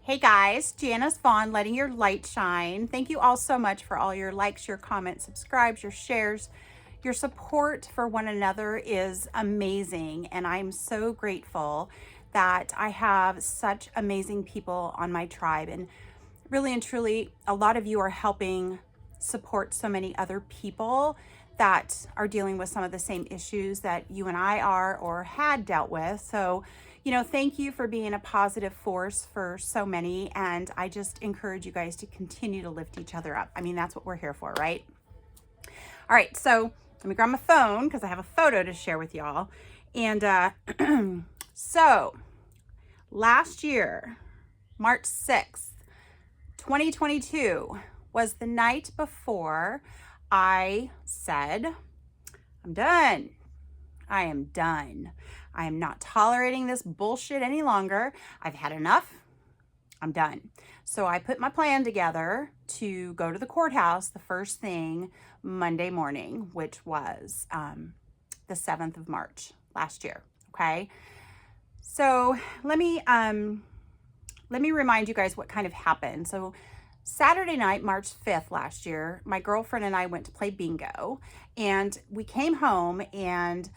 Hey guys, Janice Vaughn, letting your light shine. Thank you all so much for all your likes, your comments, subscribes, your shares. Your support for one another is amazing, and I'm so grateful that I have such amazing people on my tribe. And really and truly, a lot of you are helping support so many other people that are dealing with some of the same issues that you and I are or had dealt with. So, thank you for being a positive force for so many. And I just encourage you guys to continue to lift each other up. I mean, that's what we're here for, right? All right, so let me grab my phone because I have a photo to share with y'all. And so last year, March 6th, 2022 was the night before I said, I'm done. I am done. I am not tolerating this bullshit any longer. I've had enough. I'm done. So I put my plan together to go to the courthouse the first thing Monday morning, which was the 7th of March last year. Okay. So let me remind you guys what kind of happened. So Saturday night, March 5th last year, my girlfriend and I went to play bingo, and we came home and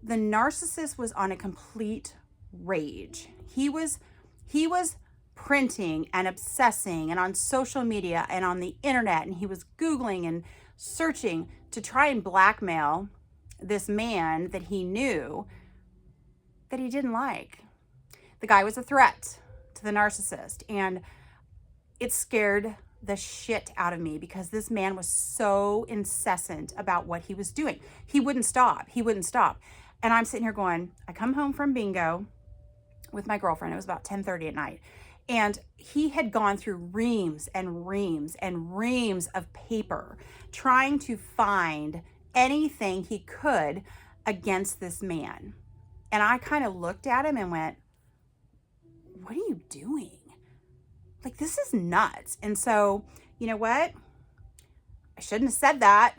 the narcissist was on a complete rage. He was printing and obsessing and on social media and on the internet, and he was Googling and searching to try and blackmail this man that he knew that he didn't like. The guy was a threat to the narcissist, and it scared the shit out of me because this man was so incessant about what he was doing. He wouldn't stop. And I'm sitting here going, I come home from bingo with my girlfriend. It was about 10:30 at night. And he had gone through reams and reams and reams of paper trying to find anything he could against this man. And I kind of looked at him and went, what are you doing? Like, this is nuts. And so, you know what? I shouldn't have said that.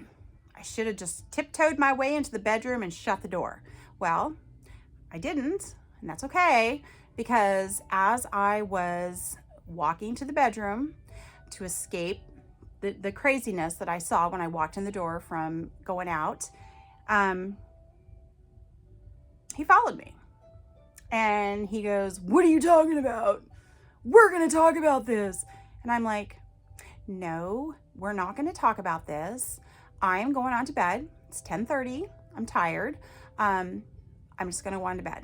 I should have just tiptoed my way into the bedroom and shut the door. Well, I didn't, and that's okay, because as I was walking to the bedroom to escape the craziness that I saw when I walked in the door from going out, he followed me. And he goes, what are you talking about? We're going to talk about this. And I'm like, no, we're not going to talk about this. I am going on to bed. It's 10:30. I'm tired. I'm just going to go on to bed.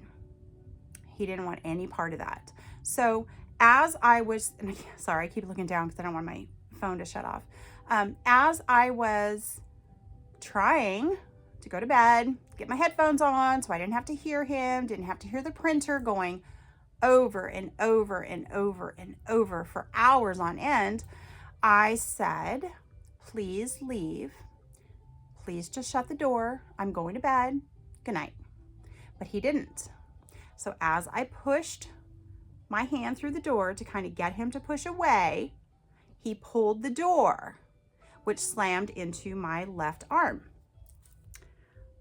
He didn't want any part of that. So as I was, sorry, I keep looking down because I don't want my phone to shut off. As I was trying to go to bed, get my headphones on so I didn't have to hear him, didn't have to hear the printer going over and over and over and over for hours on end, I said, please leave. Please just shut the door. I'm going to bed. Good night. But he didn't. So as I pushed my hand through the door to kind of get him to push away, he pulled the door, which slammed into my left arm.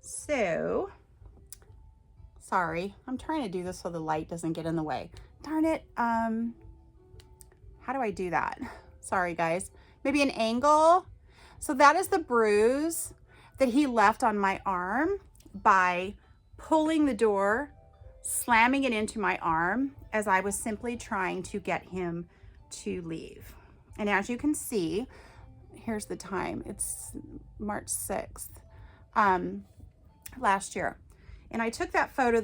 So, sorry, I'm trying to do this so the light doesn't get in the way. Darn it. How do I do that? Sorry, guys. Maybe an angle. So that is the bruise that he left on my arm by pulling the door, slamming it into my arm as I was simply trying to get him to leave. And as you can see, here's the time. It's March 6th, last year. And I took that photo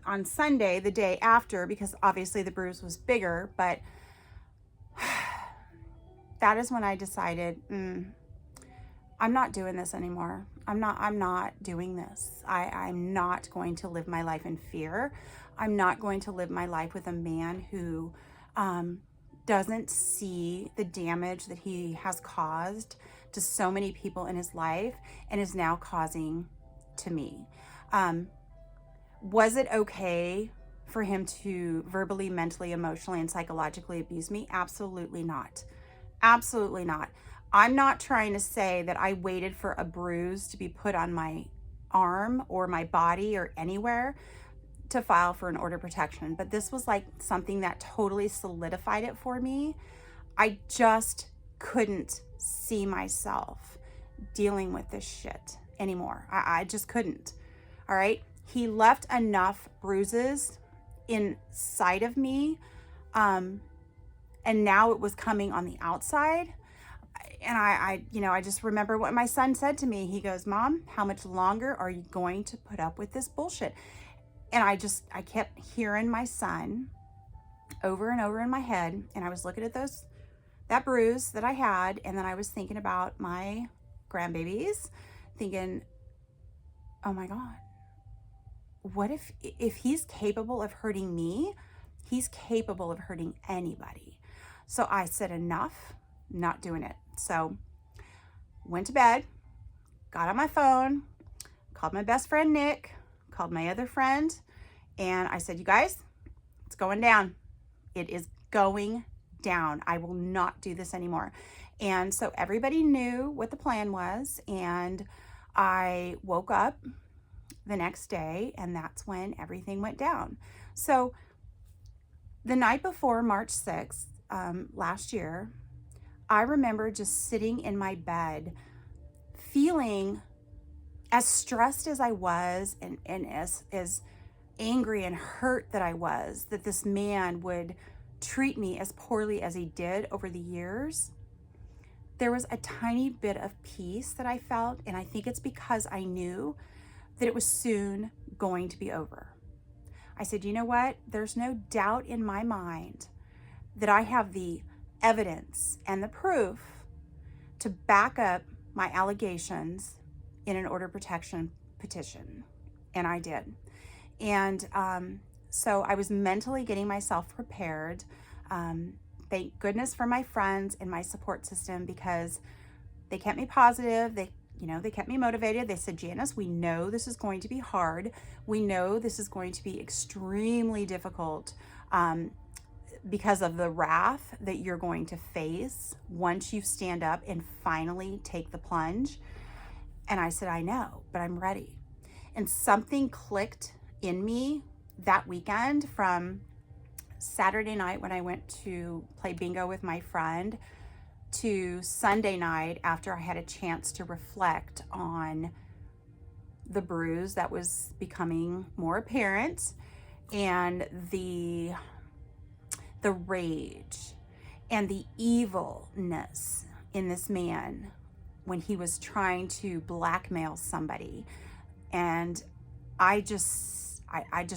on Sunday, the day after, because obviously the bruise was bigger, but that is when I decided, I'm not doing this anymore. I'm not doing this. I'm not going to live my life in fear. I'm not going to live my life with a man who doesn't see the damage that he has caused to so many people in his life and is now causing to me. Was it okay for him to verbally, mentally, emotionally, and psychologically abuse me? Absolutely not. Absolutely not. I'm not trying to say that I waited for a bruise to be put on my arm or my body or anywhere. to file for an order of protection, but this was like something that totally solidified it for me. I just couldn't see myself dealing with this shit anymore. I just couldn't. All right. He left enough bruises inside of me. And now it was coming on the outside. And I just remember what my son said to me. He goes, Mom, how much longer are you going to put up with this bullshit? And I kept hearing my son over and over in my head. And I was looking at that bruise that I had. And then I was thinking about my grandbabies, thinking, oh my God, what if he's capable of hurting me, he's capable of hurting anybody. So I said, enough, not doing it. So went to bed, got on my phone, called my best friend, Nick, called my other friend. And I said, you guys, it's going down. It is going down. I will not do this anymore. And so everybody knew what the plan was. And I woke up the next day, and that's when everything went down. So the night before March 6th, last year, I remember just sitting in my bed feeling as stressed as I was, and as angry and hurt that I was that this man would treat me as poorly as he did over the years. There was a tiny bit of peace that I felt, and I think it's because I knew that it was soon going to be over. I said, you know what? There's no doubt in my mind that I have the evidence and the proof to back up my allegations in an order of protection petition. And I did. And so I was mentally getting myself prepared. Thank goodness for my friends and my support system, because they kept me positive. They kept me motivated. They said, Janice, we know this is going to be hard. We know this is going to be extremely difficult because of the wrath that you're going to face once you stand up and finally take the plunge. And I said, I know, but I'm ready. And something clicked in me that weekend, from Saturday night when I went to play bingo with my friend to Sunday night after I had a chance to reflect on the bruise that was becoming more apparent, and the rage and the evilness in this man when he was trying to blackmail somebody. And I just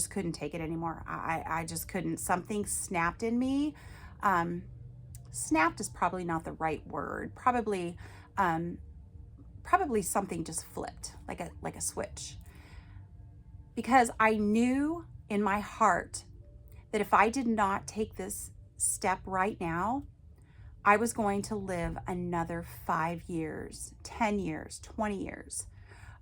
couldn't take it anymore. I just couldn't. Something snapped in me. Snapped is probably not the right word. Probably something just flipped like a switch. Because I knew in my heart that if I did not take this step right now, I was going to live another 5 years, 10 years, 20 years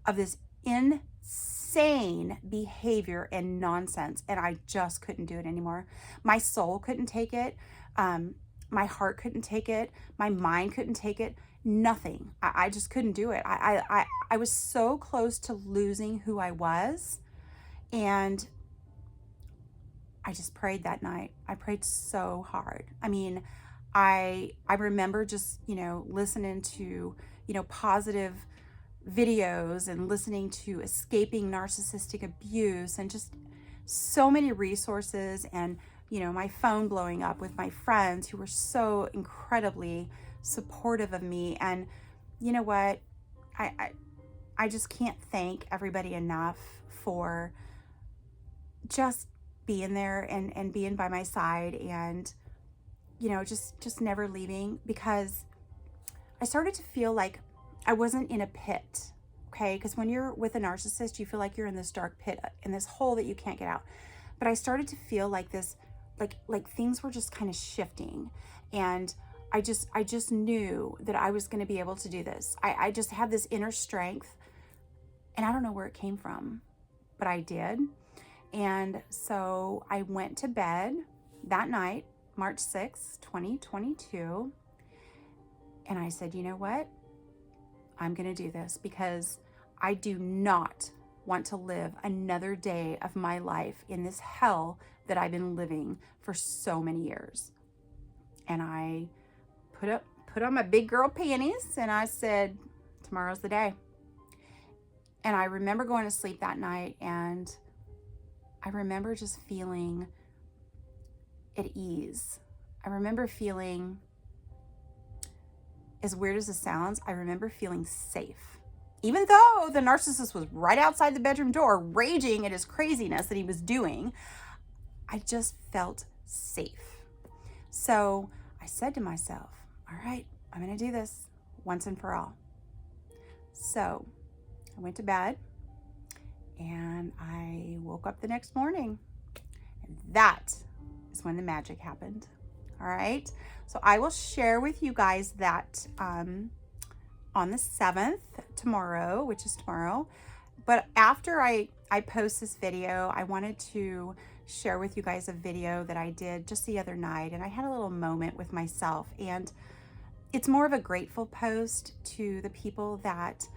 of this insane behavior and nonsense. And I just couldn't do it anymore. My soul couldn't take it. My heart couldn't take it. My mind couldn't take it. Nothing. I just couldn't do it. I was so close to losing who I was. And I just prayed that night. I prayed so hard. I mean, I remember just, listening to, positive videos and listening to escaping narcissistic abuse, and just so many resources, and, my phone blowing up with my friends who were so incredibly supportive of me. And you know what? I just can't thank everybody enough for just being there and being by my side, and just never leaving, because I started to feel like I wasn't in a pit. Okay, because when you're with a narcissist, you feel like you're in this dark pit, in this hole that you can't get out. But I started to feel like this, like things were just kind of shifting, and I just knew that I was going to be able to do this. I just had this inner strength, and I don't know where it came from, but I did. And so I went to bed that night, March 6th, 2022. And I said, you know what? I'm going to do this, because I do not want to live another day of my life in this hell that I've been living for so many years. And I put on my big girl panties and I said, tomorrow's the day. And I remember going to sleep that night, and I remember just feeling at ease. I remember feeling, as weird as it sounds, I remember feeling safe. Even though the narcissist was right outside the bedroom door, raging at his craziness that he was doing, I just felt safe. So I said to myself, all right, I'm going to do this once and for all. So I went to bed and I woke up the next morning, and that is when the magic happened. All right. So I will share with you guys that on the 7th, tomorrow, which is tomorrow. But after I post this video, I wanted to share with you guys a video that I did just the other night, and I had a little moment with myself, and it's more of a grateful post to the people that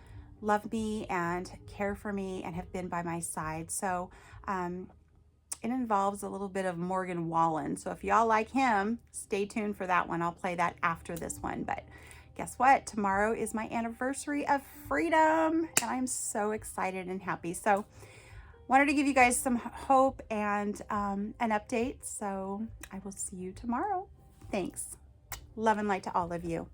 love me and care for me and have been by my side. So it involves a little bit of Morgan Wallen. So if y'all like him, stay tuned for that one. I'll play that after this one. But guess what? Tomorrow is my anniversary of freedom, and I'm so excited and happy. So wanted to give you guys some hope and an update. So I will see you tomorrow. Thanks. Love and light to all of you.